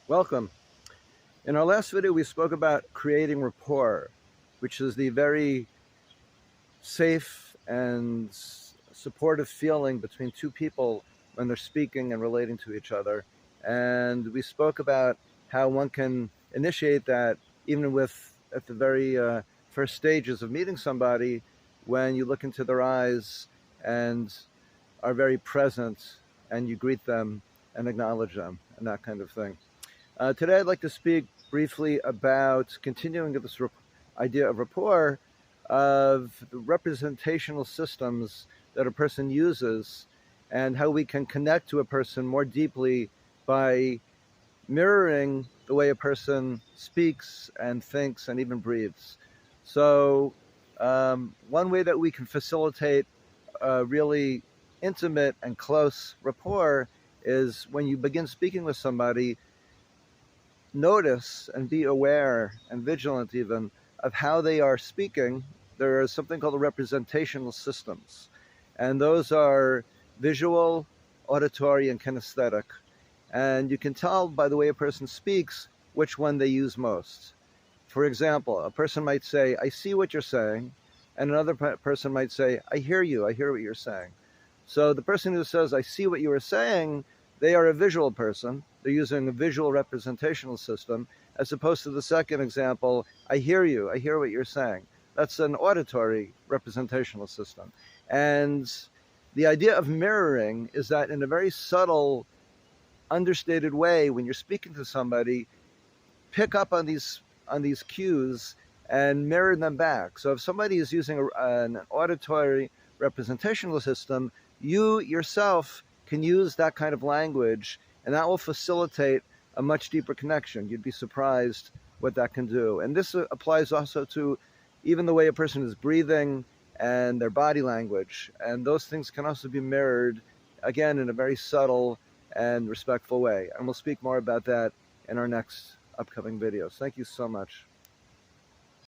Welcome. In our last video, we spoke about creating rapport, which is the very safe and supportive feeling between two people when they're speaking and relating to each other. And we spoke about how one can initiate that even at the very first stages of meeting somebody, when you look into their eyes and are very present and you greet them and acknowledge them and that kind of thing. Today I'd like to speak briefly about continuing this idea of rapport, of the representational systems that a person uses, and how we can connect to a person more deeply by mirroring the way a person speaks and thinks and even breathes. So one way that we can facilitate a really intimate and close rapport is when you begin speaking with somebody, notice and be aware and vigilant even of how they are speaking. There is something called the representational systems, and those are visual, auditory, and kinesthetic. And you can tell by the way a person speaks which one they use most. For example, a person might say, "I see what you're saying," and another person might say, "I hear you, I hear what you're saying." So the person who says, "I see what you are saying," they are a visual person. They're using a visual representational system, as opposed to the second example, "I hear you, I hear what you're saying." That's an auditory representational system. And the idea of mirroring is that in a very subtle, understated way, when you're speaking to somebody, pick up on these cues and mirror them back. So if somebody is using an auditory representational system, you yourself can use that kind of language, and that will facilitate a much deeper connection. You'd be surprised what that can do. And this applies also to even the way a person is breathing and their body language. And those things can also be mirrored, again, in a very subtle and respectful way. And we'll speak more about that in our next upcoming videos. Thank you so much.